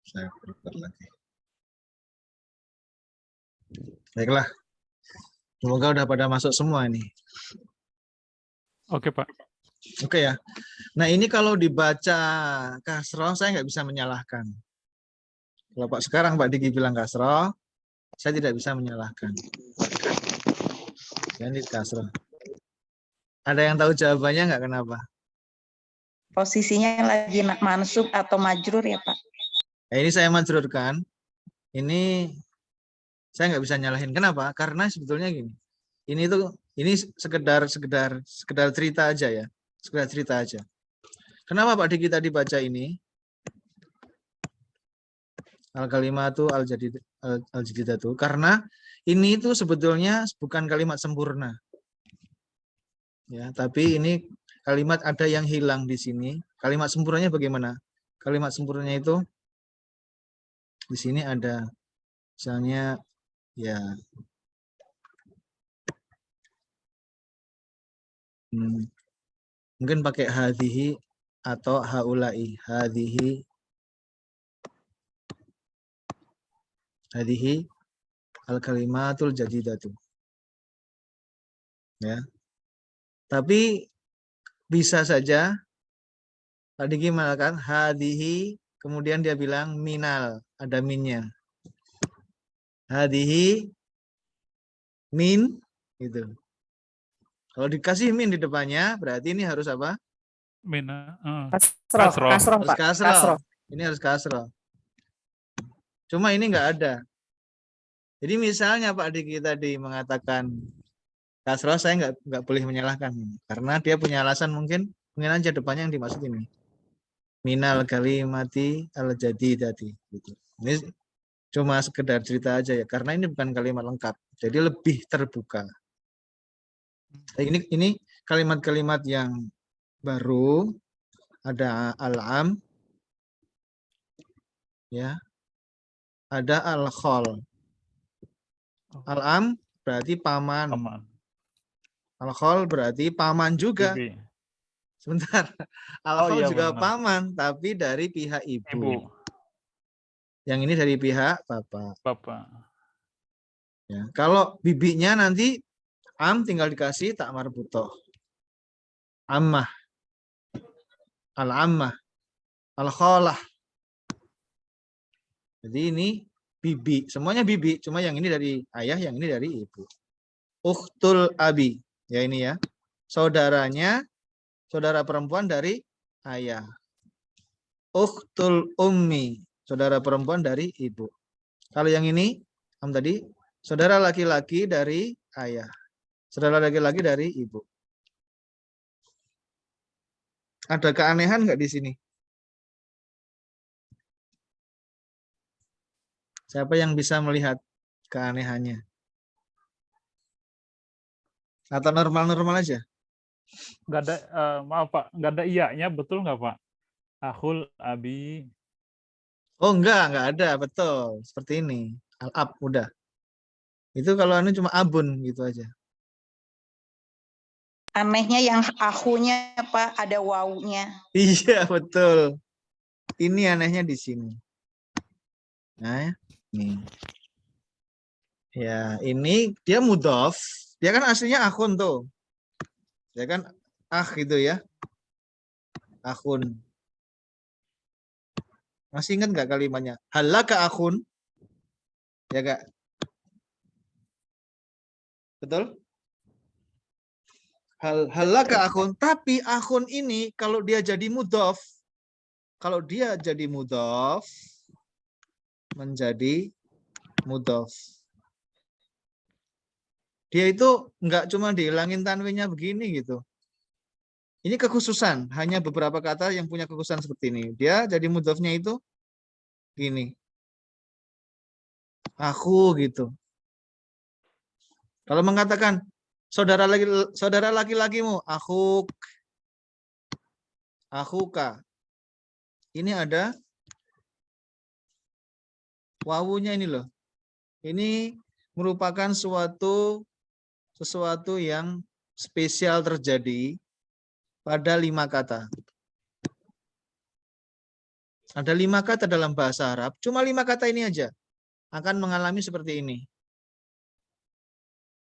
Saya berubah lagi. Baiklah. Semoga udah pada masuk semua ini. Oke, Pak. Oke ya. Nah ini kalau dibaca kasroh saya nggak bisa menyalahkan. Kalau Pak sekarang Pak Diki bilang kasroh, saya tidak bisa menyalahkan. Ini kasroh. Ada yang tahu jawabannya nggak kenapa? Posisinya lagi mansub atau majrur ya Pak? Nah, ini saya majrurkan. Ini saya nggak bisa nyalahin. Kenapa? Karena sebetulnya gini. Ini sekedar cerita aja ya. Sekedar cerita aja. Kenapa Pak Diki tadi baca ini? Al-kalimatu al-jadidatu. Karena ini itu sebetulnya bukan kalimat sempurna. Ya, tapi ini kalimat ada yang hilang di sini. Kalimat sempurnanya bagaimana? Kalimat sempurnanya itu di sini ada misalnya ya mungkin pakai hadhihi atau haulai. Hadhihi al-kalimatul jadidatu. Ya. Tapi bisa saja tadi gimana kan hadhihi kemudian dia bilang minal, ada minnya. Hadhihi min gitu. Kalau dikasih min di depannya berarti ini harus apa? Mina. Kasroh, Harus Pak. kasroh. Ini harus kasroh. Cuma ini nggak ada. Jadi misalnya Pak Diki tadi mengatakan kasroh, saya nggak boleh menyalahkan karena dia punya alasan mungkin aja depannya yang dimaksud ini. Minal kalimati al-jadidati gitu. Ini cuma sekedar cerita aja ya karena ini bukan kalimat lengkap. Jadi lebih terbuka. Ini kalimat-kalimat yang baru, ada al-am ya. Ada al-khol. Al-am berarti paman. Al-khol berarti paman juga. Bibi. Sebentar. Al-khol iya, juga benar. paman tapi dari pihak ibu. Yang ini dari pihak bapak. Ya. Kalau bibinya nanti am tinggal dikasih tak marbutoh. Ammah. Al-ammah. Al-kholah. Jadi ini bibi. Semuanya bibi. Cuma yang ini dari ayah, yang ini dari ibu. Ukhtul abi. Ya ini ya. Saudaranya, saudara perempuan dari ayah. Ukhtul ummi. Saudara perempuan dari ibu. Kalau yang ini, am tadi, saudara laki-laki dari ayah. Saudara laki-laki dari ibu. Ada keanehan nggak di sini? Siapa yang bisa melihat keanehannya? Atau normal-normal aja? Nggak ada, maaf Pak, nggak ada iya-nya, betul nggak Pak? Akhul abi. Oh enggak ada, betul. Seperti ini. Al-ab, udah. Itu kalau anu cuma abun gitu aja. Anehnya yang akunya Pak, ada wawunya. Iya, betul. Ini anehnya di sini. Nah, nih. Ya, ini dia mudhof. Dia kan aslinya akhun tuh. Ya kan gitu ya. Akhun. Masih ingat nggak kalimatnya? Halaka akhun. Ya Kak? Betul? Halaka akhun. Tapi akhun ini kalau dia jadi mudhof. Kalau dia jadi mudhof. Menjadi mudhof. Dia itu nggak cuma dihilangin tanwinnya begini gitu. Ini kekhususan, hanya beberapa kata yang punya kekhususan seperti ini. Dia jadi mudhofnya itu gini. Aku gitu. Kalau mengatakan saudara laki-lakimu, akhuka. Ini ada wawunya ini loh. Ini merupakan sesuatu yang spesial terjadi pada 5 kata. Ada 5 kata dalam bahasa Arab, cuma 5 kata ini aja akan mengalami seperti ini.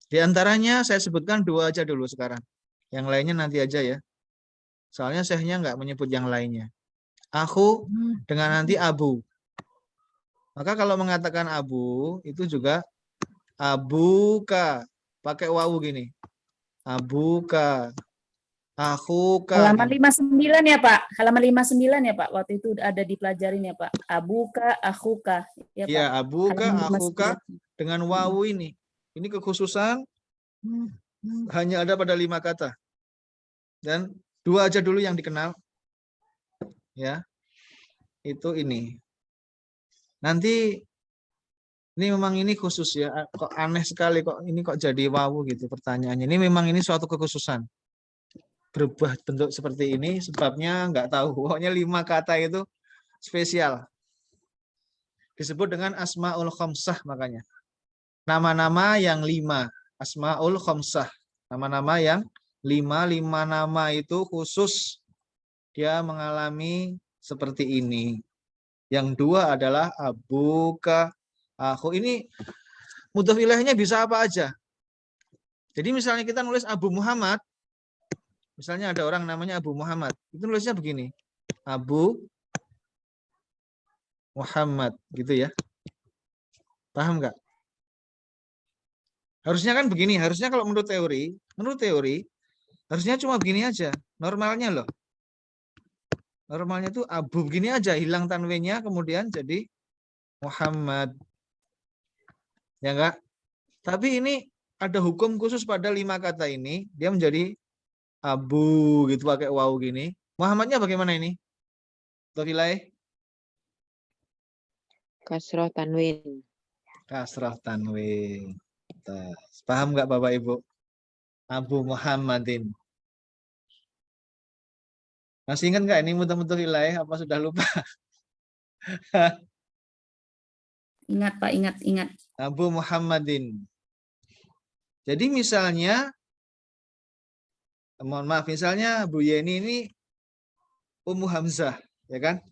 Di antaranya saya sebutkan 2 aja dulu sekarang. Yang lainnya nanti aja ya. Soalnya syekhnya nggak menyebut yang lainnya. Aku dengan nanti abu. Maka kalau mengatakan abu, itu juga abuka. Pakai wawu gini. Abuka. Akuka. Halaman 59 ya Pak. Halaman 59 ya Pak. Waktu itu ada dipelajarin ya Pak. Abuka, akuka. Ya Pak. Ya, abuka, Halaman akuka 59. dengan wawu ini. Ini kekhususan hanya ada pada 5 kata. Dan 2 aja dulu yang dikenal. Ya. Itu ini. Nanti ini memang ini khusus ya. Kok aneh sekali kok ini kok jadi wawu gitu pertanyaannya. Ini memang ini suatu kekhususan. Berubah bentuk seperti ini sebabnya nggak tahu. Pokoknya 5 kata itu spesial. Disebut dengan asmaul khamsah makanya. Nama-nama yang 5. Asmaul khamsah. Nama-nama yang 5 nama itu khusus dia mengalami seperti ini. Yang 2 adalah abuka, aku. Ini mudhof ilaihnya bisa apa aja. Jadi misalnya kita nulis Abu Muhammad, misalnya ada orang namanya Abu Muhammad, itu nulisnya begini, Abu Muhammad, gitu ya. Paham nggak? Harusnya kan begini, harusnya kalau menurut teori, harusnya cuma begini aja, normalnya loh. Normalnya tuh Abu begini aja, hilang tanwinnya, kemudian jadi Muhammad. Ya enggak? Tapi ini ada hukum khusus pada 5 kata ini, dia menjadi Abu gitu pakai wawu gini. Muhammadnya bagaimana ini? Tofilai? Kasroh tanwin. Kasrah tanwin. Paham nggak Bapak Ibu? Abu Muhammadin. Masih ingat nggak ini mutafilai? Apa sudah lupa? Ingat Pak, ingat. Abu Muhammadin. Jadi misalnya, mohon maaf, misalnya Bu Yeni ini Ummu Hamzah, ya kan?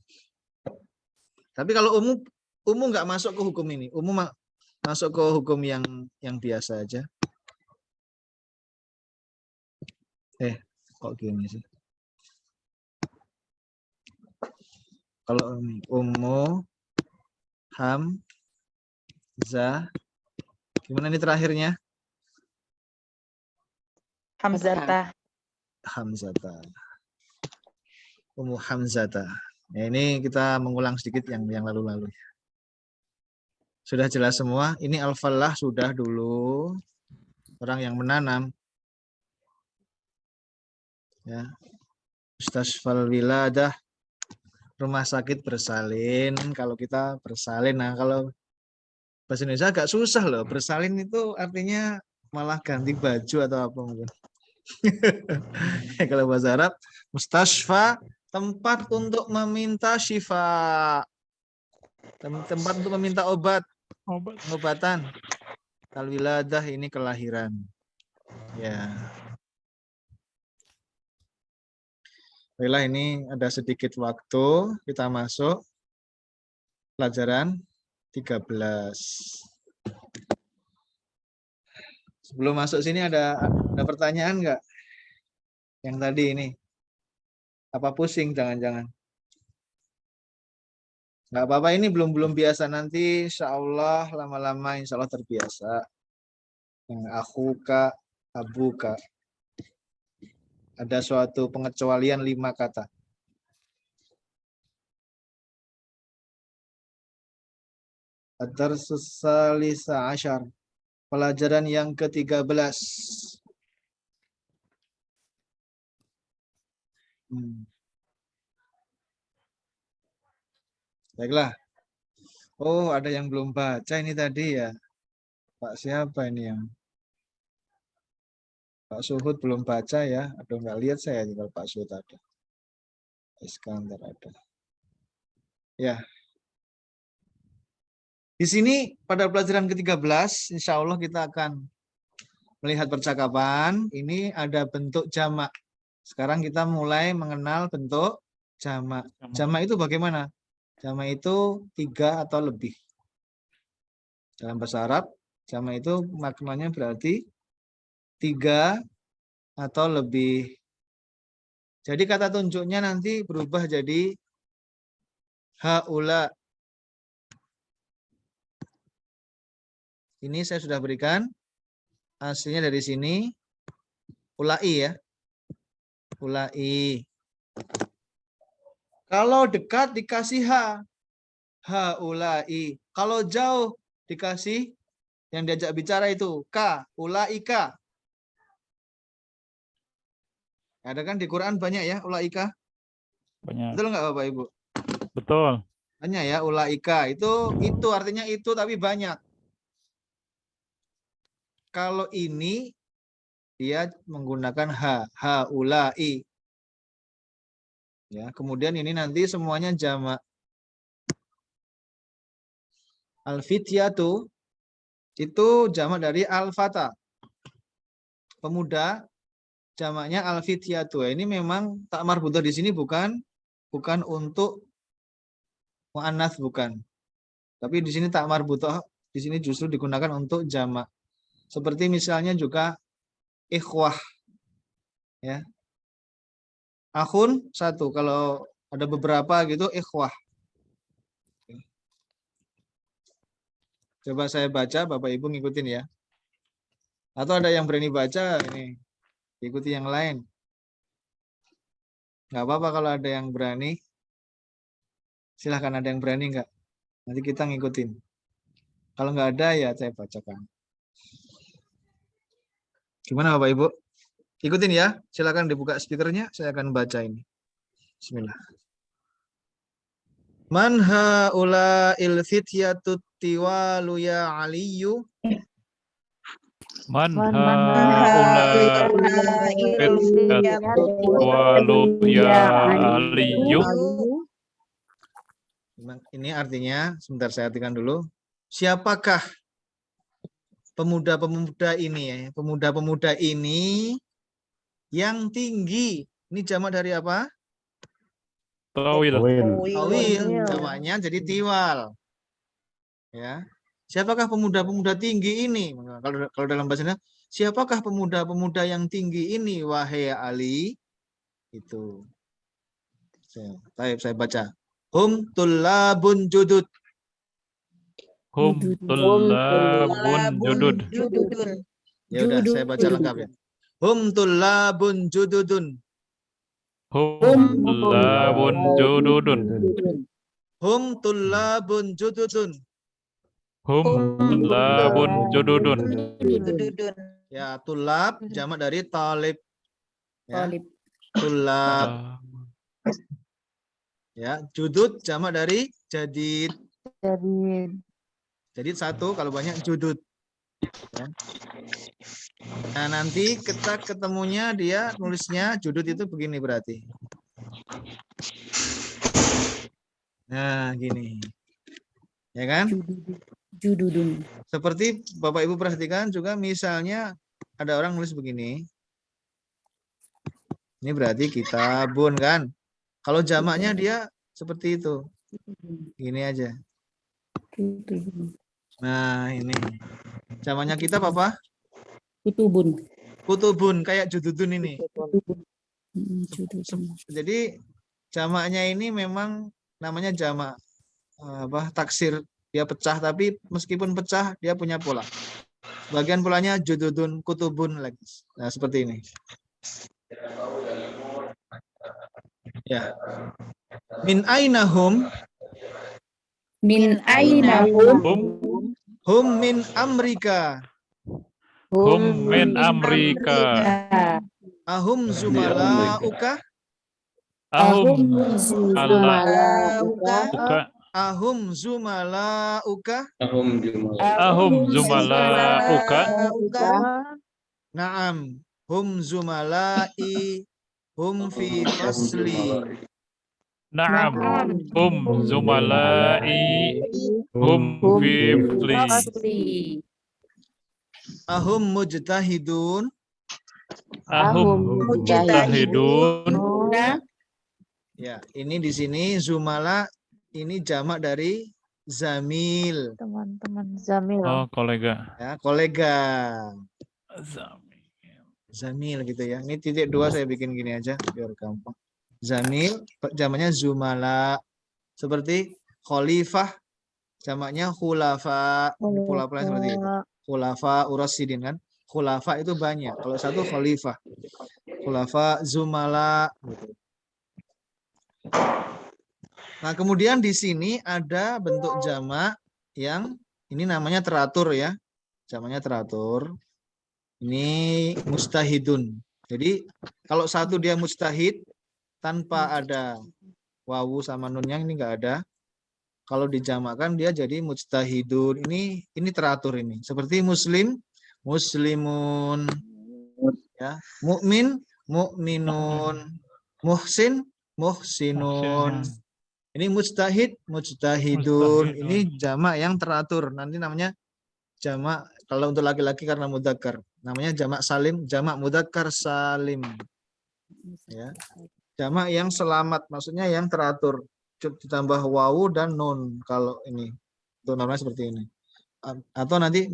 Tapi kalau Ummu nggak masuk ke hukum ini. Ummu masuk ke hukum yang biasa aja. Kok gini sih? Kalau ini Ummu Hamzah, gimana ini terakhirnya? Hamzata. Hamzata. Ummu Hamzata. Ya, ini kita mengulang sedikit yang lalu-lalu. Sudah jelas semua. Ini al-falah sudah dulu. Orang yang menanam. Ya. Mustasfal wiladah. Rumah sakit bersalin. Kalau kita bersalin. Nah, kalau bahasa Indonesia agak susah loh. Bersalin itu artinya malah ganti baju atau apa mungkin. Kalau bahasa Arab, mustasfa, tempat untuk meminta syifa. Tempat untuk meminta pengobatan. Al-wiladah ini kelahiran. Ya. Baiklah, ini ada sedikit waktu kita masuk pelajaran 13. Sebelum masuk sini ada pertanyaan nggak? Yang tadi ini. Apa pusing jangan-jangan? Nggak apa-apa, ini belum biasa, nanti insya Allah lama-lama insya Allah terbiasa. Yang akuka, abuka. Ada suatu pengecualian 5 kata. Ad-darsus salisa asyar. Pelajaran yang ke-13. Baiklah. Oh, ada yang belum baca ini tadi ya. Pak siapa ini yang? Pak Suhud belum baca ya. Aduh, nggak lihat saya kalau Pak Suhud ada. Iskandar ada. Ya. Di sini pada pelajaran ke-13, insya Allah kita akan melihat percakapan. Ini ada bentuk jamak. Sekarang kita mulai mengenal bentuk jamak. Jamak itu bagaimana? Jamak itu 3 atau lebih. Dalam bahasa Arab, jamak itu maknanya berarti 3 atau lebih. Jadi kata tunjuknya nanti berubah jadi haula. Ini saya sudah berikan. Aslinya dari sini. Ulai ya. Ulai. Kalau dekat dikasih ha. Haulai. Kalau jauh dikasih yang diajak bicara itu ka. Ulaika. Ada kan di Quran banyak ya ulaika. Banyak. Betul nggak Bapak Ibu? Betul. Banyak ya ulaika. Itu artinya itu tapi banyak. Kalau ini dia menggunakan haulai. Ya, kemudian ini nanti semuanya jamak. Al-fityatu itu jamak dari al-fata. Pemuda jamaknya al-fityatu. Ini memang tak marbuthah di sini bukan untuk muannats bukan. Tapi di sini tak marbuthah di sini justru digunakan untuk jamak. Seperti misalnya juga ikhwah ya. Akhun 1, kalau ada beberapa gitu ikhwah. Coba saya baca, Bapak Ibu ngikutin ya. Atau ada yang berani baca ini, ikuti yang lain. Nggak apa-apa kalau ada yang berani. Silahkan, ada yang berani nggak? Nanti kita ngikutin. Kalau nggak ada ya saya bacakan. Gimana Bapak Ibu? Ikutin ya. Silahkan dibuka speakernya. Saya akan baca ini. Bismillah. Man haula'il fityatut tiwalu ya aliyu. Man haula walu ya aliyu. Ini artinya, sebentar saya artikan dulu. Siapakah pemuda-pemuda ini ya? Pemuda-pemuda ini yang tinggi. Ini jamak dari apa? Tawil. Tawil. Jamaknya jadi tiwal. Ya. Siapakah pemuda-pemuda tinggi ini? Kalau dalam bahasanya, siapakah pemuda-pemuda yang tinggi ini, wahai Ali? Itu. Saya baca. Hum tullabun judud. Hum tullabun judud. Ya udah, saya baca lengkap ya. Hum tullabun jududun. Hum tullabun jududun. Hum tullabun jududun. Hum tullabun jududun. Ya, tulab jamak dari talib. Ya. Talib. Tulab. Ya, judud jamak dari jadid. Jadid 1, kalau banyak judud. Ya. Nah, nanti kita ketemunya dia nulisnya judud itu begini berarti. Nah, gini. Ya kan? Jududun. Seperti Bapak Ibu perhatikan juga misalnya ada orang nulis begini. Ini berarti kitabun kan? Kalau jamaknya dia seperti itu. Gini aja. Nah, ini. Jamaknya kitab apa? Kutubun. Kutubun, kayak jududun ini. Jududun. Jadi jamaknya ini memang namanya jamak taksir, dia pecah, tapi meskipun pecah dia punya pola. Bagian polanya jududun, kutubun lagi. Nah, seperti ini. Ya. Min ainahum? Min ainahum? Hum min Amrika. Hum min Amrika. Ahum zumalauka? Ahum zumalauka. Ahum zumalauka? Ahum zumalauka. Naam. Hum zumalai. Hum fi fasli. Naam. Hum zumalai. Hum fifli. Ahum mujtahidun. Ahum mujtahidun. Ya, ini di sini zumala ini jamak dari zamil, Teman-teman Zamil. Oh, kolega. ya, kolega. Zamil. Zamil gitu ya. Ini titik 2 saya bikin gini aja biar gampang. Zamil jamaknya zumala. Seperti khalifah jamaknya khulafa. Khulafa seperti itu. Khulafa urasidin kan. Khulafa itu banyak. Kalau satu khalifah. Khulafa zumala gitu. Nah, kemudian di sini ada bentuk jamak yang ini namanya teratur ya. Jamaknya teratur. Ini mustahidun. Jadi kalau satu dia mustahid tanpa ada wawu sama nunnya ini enggak ada. Kalau dijamakkan dia jadi mujtahidun. Ini teratur ini. Seperti muslim, muslimun. Ya, mukmin, mukminun. Muhsin, muhsinun. Ini mujtahid, mujtahidun. Ini jamak yang teratur. Nanti namanya jamak kalau untuk laki-laki karena mudzakkar. Namanya jamak salim, jamak mudzakkar salim. Ya. Jamak yang selamat, maksudnya yang teratur. Ditambah wawu dan nun kalau ini. Itu namanya seperti ini. Atau nanti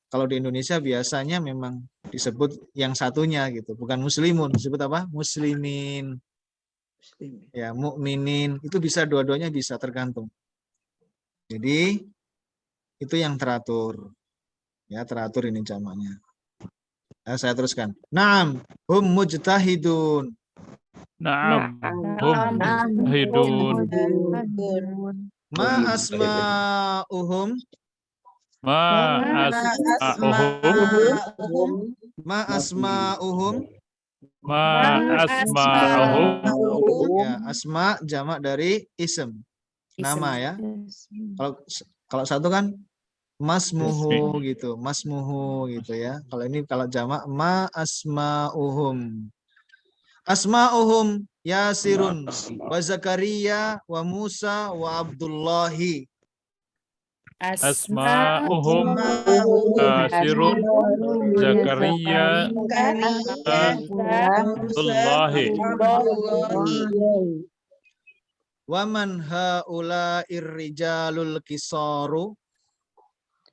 kalau di Indonesia biasanya memang disebut yang satunya gitu, bukan muslimun, disebut apa? Muslimin. Ya, mukminin. Itu bisa dua-duanya bisa tergantung. Jadi itu yang teratur. Ya, teratur ini jamaknya. Ya, saya teruskan. Naam, hum mujtahidun. Naam. Hum mujtahidun. Ma asma'uhum. Ma asma'uhum. Ma asma'uhum. Ma asma'uhum. Ya, asma jamak dari ism. Nama ya. Kalau satu kan masmuhu gitu, masmuhu gitu ya. Kalau ini kalau jamak ma asma'uhum. Asma'uhum Yasirun wa Zakaria wa Musa wa Abdullahi. Asma'uhum Yasirun, Zakaria, Abdullahi. Wa man haula'ir rijalul kisaru.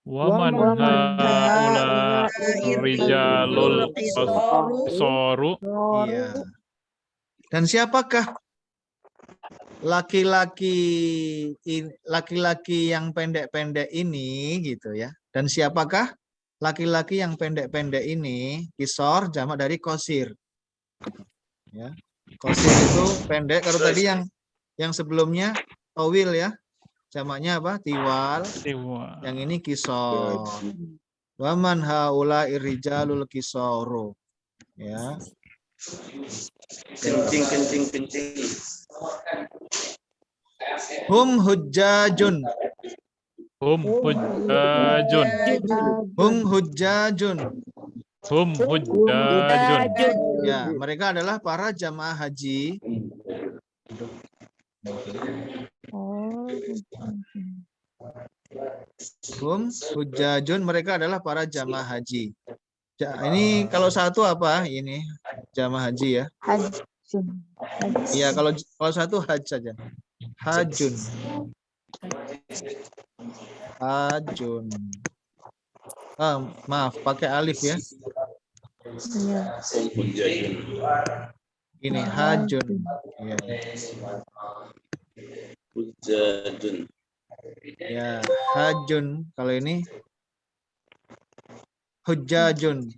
Waman haula rijalul qasaru. Iya. Dan siapakah laki-laki yang pendek-pendek ini gitu ya. Dan siapakah laki-laki yang pendek-pendek ini? Kisor jamak dari kosir. Ya. Kosir itu pendek. Kalau tadi yang sebelumnya towil ya. Jamaknya apa? Tiwal. Yang ini kisor. Waman haula irrijalul kisoru. Ya. Kencing. Hum hujjajun. Hum hujjajun. Hum hujjajun. Hum hujjajun. Ya, mereka adalah para jamaah haji. Hum hujjajun, mereka adalah para jamaah haji. Ini kalau satu apa? Ini jamaah haji ya. Iya, kalau satu haj saja. Hajun. Hajun. Maaf, pakai alif ya. Ini hajun. Ya. Ya, hajun. Kalau ini hujjajun.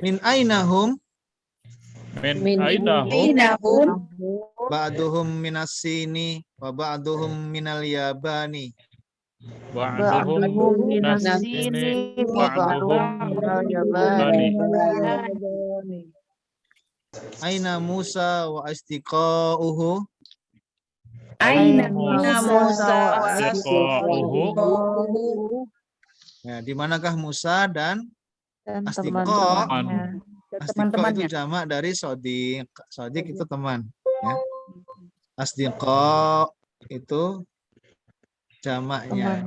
Min ainahum? Min ainahum? Ba'duhum minas sini wa ba'duhum minal yabani. Ba'duhum minas sini wa ba'duhum minal yabani. Aina Musa wa istiqa'uhu? Aina Musa wa istiqa'uhu? Ya, di manakah Musa dan Astiqo? Astiqo itu jamak dari sodik. Sodik itu teman. Ya. Astiqo itu jamaknya.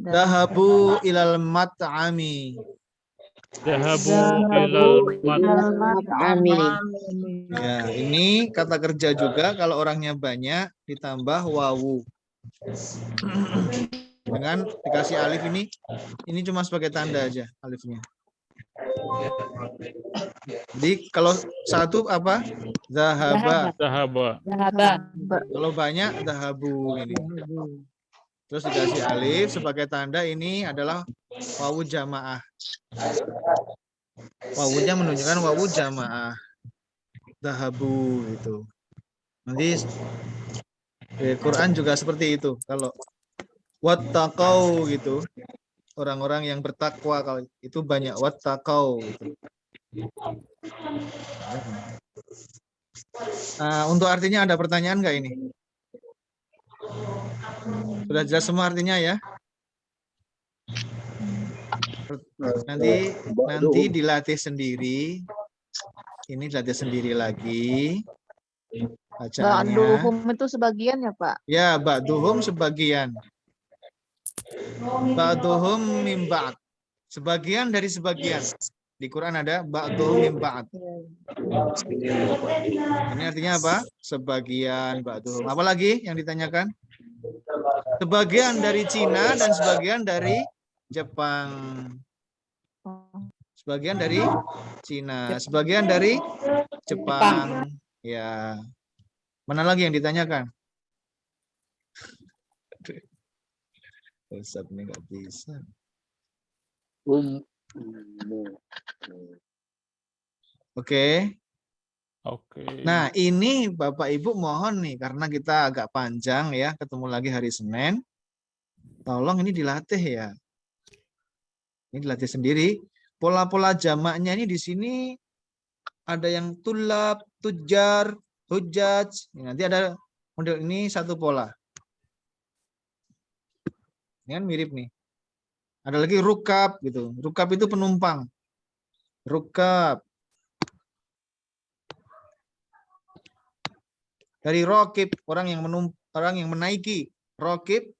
Dahabu ilal mat'ami. Zahabu ilal Mat'ami. Ya, ini kata kerja juga kalau orangnya banyak ditambah wawu. Dengan dikasih alif ini cuma sebagai tanda aja alifnya. Jadi kalau satu apa? Zahaba. Zahaba. Zahaba. Kalau banyak zahabu ini. Terus dikasih alif sebagai tanda ini adalah wawu jamaah. Wawunya menunjukkan wawu jamaah. Zahabu itu. Nanti di Quran juga seperti itu. Kalau wattaqau gitu. Orang-orang yang bertakwa kalau itu banyak wattaqau gitu. Untuk artinya ada pertanyaan nggak ini? Sudah jelas semua artinya ya? Nanti dilatih sendiri. Ini dilatih sendiri lagi. Bacaannya. Ba'duhum itu sebagian ya, Pak? Ya, ba'duhum sebagian. Ba'duhum min ba'd. Sebagian dari sebagian. Di Quran ada ba'duhum min ba'd. Ini artinya apa? Sebagian ba'duhum. Apa lagi yang ditanyakan? Sebagian dari Cina dan sebagian dari Jepang. Sebagian dari Cina, sebagian dari Jepang. Ya. Mana lagi yang ditanyakan? Ustaz ini nggak bisa. Oke. Oke. Nah, ini Bapak Ibu mohon nih, karena kita agak panjang ya, ketemu lagi hari Senin. Tolong ini dilatih ya. Ini dilatih sendiri. Pola-pola jamaknya ini di sini ada yang tulab, tujar, hujaj. Nanti ada model ini satu pola. Ini kan mirip nih. Ada lagi rukab gitu. Rukab itu penumpang. Rukab. Dari rokib, orang yang menaiki. Rokib,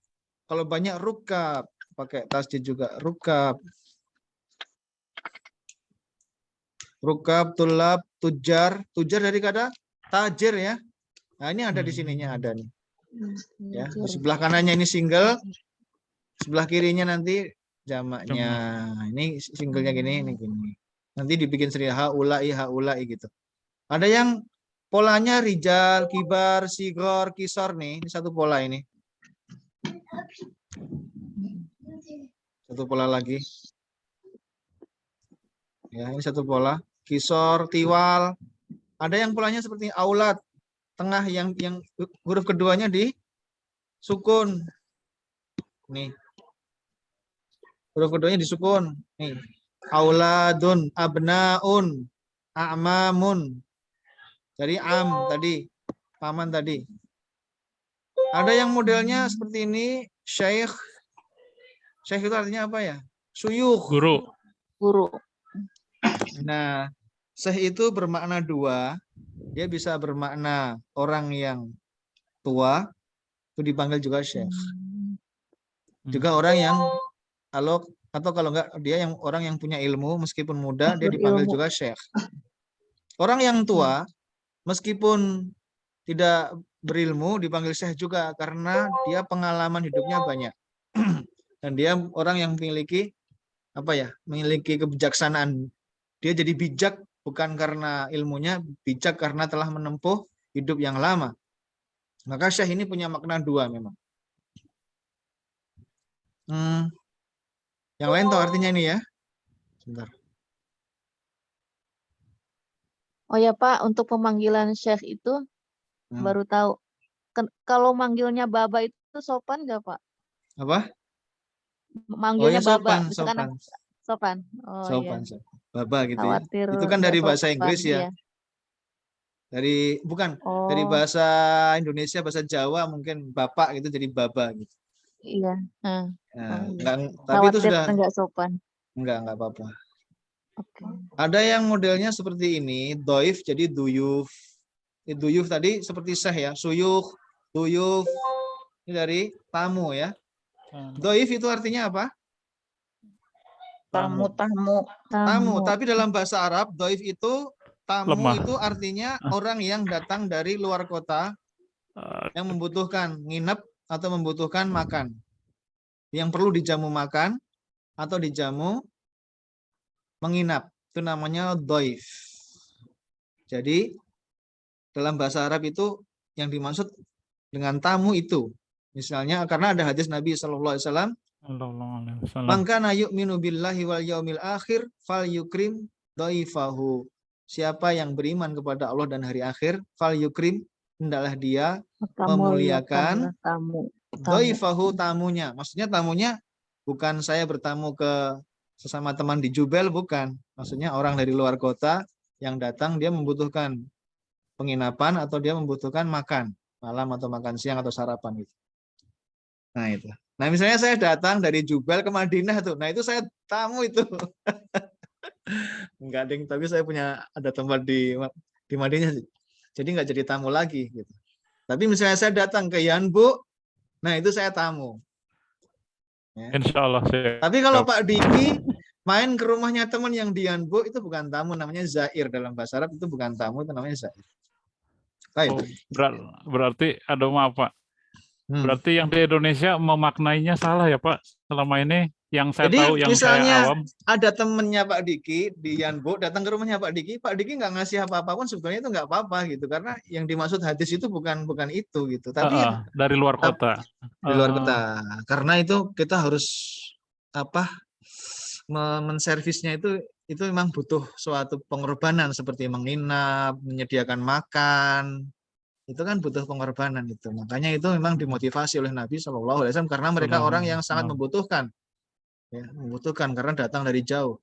kalau banyak rukab, pakai tasdid juga. Rukab. Rukab, tulab, tujar. Tujar dari kata tajir ya. Nah ini ada di sininya ada nih. Ya, di sebelah kanannya ini single, sebelah kirinya nanti jamaknya. Ini singlenya gini, ini gini. Nanti dibikin sendiri haulai gitu. Ada yang polanya rijal, kibar, sigor, kisor nih. Ini satu pola ini. Satu pola lagi. Ya, ini satu pola. Kisor, tiwal. Ada yang polanya seperti aulat. Tengah yang huruf keduanya di sukun. Nih. Huruf keduanya disukun. Nih. Auladun, abnaun, a'mamun. Dari am tadi, paman tadi. Ada yang modelnya seperti ini, syekh. Syekh itu artinya apa ya? Suyukh. Guru. Guru. Nah, syekh itu bermakna dua. Dia bisa bermakna orang yang tua, itu dipanggil juga syekh. Juga orang yang atau kalau enggak dia yang orang yang punya ilmu meskipun muda dia dipanggil juga syekh. Orang yang tua meskipun tidak berilmu dipanggil syekh juga karena dia pengalaman hidupnya banyak. Dan dia orang yang memiliki memiliki kebijaksanaan. Dia jadi bijak bukan karena ilmunya, bijak karena telah menempuh hidup yang lama. Maka syekh ini punya makna dua memang. Yang lain tahu artinya ini ya? Sebentar. Oh ya Pak, untuk pemanggilan syekh itu baru tahu. Kalau manggilnya Baba itu sopan nggak Pak? Apa? Manggilnya Baba, sopan, misalkan sopan. sopan. Oh Sopan, iya. sopan. Baba gitu ya. Khawatir Itu kan dari nggak bahasa sopan, Inggris ya. iya. Dari bahasa Indonesia, bahasa Jawa mungkin bapak gitu jadi baba gitu. Iya. Nah, iya. tapi itu sudah nggak sopan. enggak apa-apa. Oke. Ada yang modelnya seperti ini, doif jadi duyuf. Duyuf tadi seperti syekh ya, suyuh, duyuf. Ini dari tamu ya. Doif itu artinya apa? Tamu. Tamu, tapi dalam bahasa Arab dhaif itu tamu Lemah. itu artinya orang yang datang dari luar kota yang membutuhkan nginep atau membutuhkan makan. Yang perlu dijamu makan atau dijamu menginap. Itu namanya dhaif. Jadi dalam bahasa Arab itu yang dimaksud dengan tamu itu. Misalnya karena ada hadis Nabi sallallahu alaihi wasallam, Sallallahu alaihi wasallam. "Man kana yu'minu billahi wal yaumil akhir falyukrim dhaifahu." Siapa yang beriman kepada Allah dan hari akhir, falyukrim, hendaklah dia memuliakan tamu. dhaifahu, tamunya. Maksudnya tamunya bukan saya bertamu ke sesama teman di Jubel, bukan. Maksudnya orang dari luar kota yang datang dia membutuhkan penginapan atau dia membutuhkan makan malam atau makan siang atau sarapan gitu. Nah itu. Nah misalnya saya datang dari Jubel ke Madinah tuh, nah itu saya tamu itu. Enggak ding, tapi saya punya ada tempat di Madinah, jadi nggak jadi tamu lagi gitu. Tapi misalnya saya datang ke Yanbu, nah itu saya tamu. Ya. Insya Allah. Tapi kalau Pak Diki main ke rumahnya teman yang di Yanbu, itu bukan tamu, namanya zair. Dalam bahasa Arab itu bukan tamu, itu namanya zair. Baik. Oh, berarti ada maaf Pak. Berarti Berarti yang di Indonesia memaknainya salah ya Pak. Selama ini yang saya jadi tahu, yang misalnya saya awam. ada temennya Pak Diki di Yanbu datang ke rumahnya Pak Diki nggak ngasih apa-apa pun sebetulnya itu nggak apa-apa gitu, karena yang dimaksud hadis itu bukan itu gitu. Tapi Dari luar kota. di luar kota. Karena itu kita harus menservisnya itu memang butuh suatu pengorbanan seperti menginap, menyediakan makan. Itu kan butuh pengorbanan itu. Makanya itu memang dimotivasi oleh Nabi Shallallahu Alaihi Wasallam karena mereka orang yang sangat membutuhkan. Ya, membutuhkan karena datang dari jauh.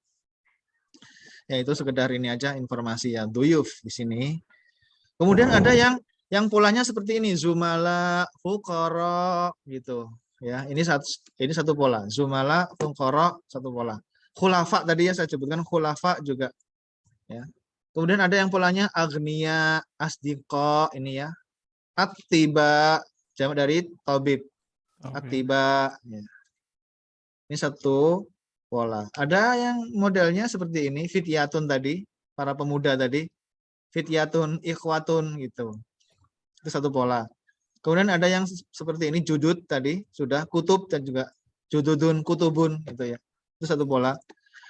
Ya itu sekedar ini aja informasi ya, duyuf di sini. Kemudian ada yang polanya seperti ini, zumala, fuqara gitu. Ya, ini satu pola. Zumala, fuqara, satu pola. Khulafa tadi ya saya sebutkan, khulafa juga. Ya. Kemudian ada yang polanya agniya, asdiqo, ini ya. At-tiba, jamak dari tabib. At-tiba. Ya. Ini satu pola. Ada yang modelnya seperti ini, fityatun tadi, para pemuda tadi. Fityatun, ikhwatun gitu. Itu satu pola. Kemudian ada yang seperti ini, judud tadi, sudah, kutub dan juga jududun, kutubun gitu ya. Itu satu pola.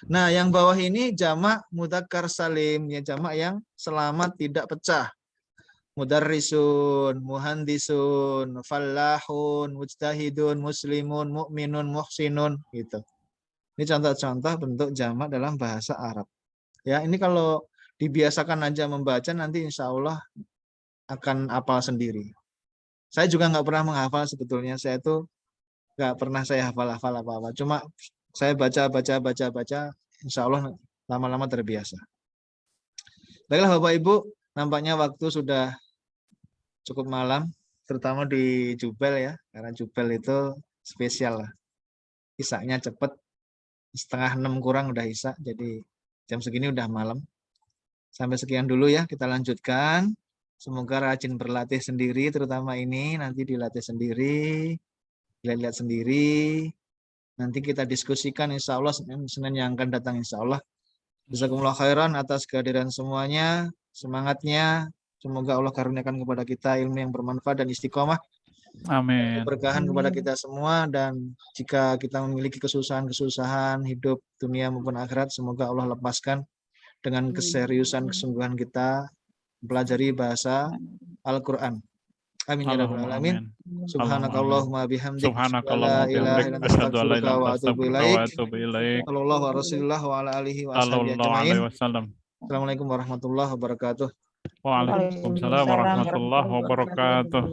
Nah, yang bawah ini jamak mudzakkar salim, ya jamak yang selamat tidak pecah. Mudarrisun, muhandisun, fallahun, mujtahidun, muslimun, mu'minun, muhsinun gitu. Ini contoh-contoh bentuk jamak dalam bahasa Arab. Ya, ini kalau dibiasakan aja membaca nanti insya Allah akan hafal sendiri. Saya juga nggak pernah menghafal sebetulnya. Saya itu nggak pernah saya hafal-hafal apa-apa. Cuma saya baca, insya Allah lama-lama terbiasa. Baiklah Bapak Ibu, nampaknya waktu sudah cukup malam, terutama di Jubel ya, karena Jubel itu spesial lah. Isaknya cepet, 5:30 kurang udah isak, jadi jam segini udah malam. Sampai sekian dulu ya, kita lanjutkan. Semoga rajin berlatih sendiri, terutama ini nanti dilatih sendiri, lihat-lihat sendiri. Nanti kita diskusikan insya Allah Senin yang akan datang insya Allah. Jazakumullah khairan atas kehadiran semuanya, semangatnya. Semoga Allah karuniakan kepada kita ilmu yang bermanfaat dan istiqomah. Amin. Keberkahan kepada kita semua, dan jika kita memiliki kesusahan-kesusahan hidup dunia maupun akhirat, semoga Allah lepaskan dengan keseriusan kesungguhan kita mempelajari bahasa Al-Quran. Amin ya rabbal alamin. Subhanakallahumma bihamdik, Subhanakallahumma bihamdik, asyhadu an la ilaha illa anta, astaghfiruka wa atubu ilaik. Sallallahu alaihi wasallam wa ala alihi wa ashabihi Sallallahu ajmain. alaihi wasallam. Assalamualaikum warahmatullahi wabarakatuh. Waalaikumsalam warahmatullahi wabarakatuh.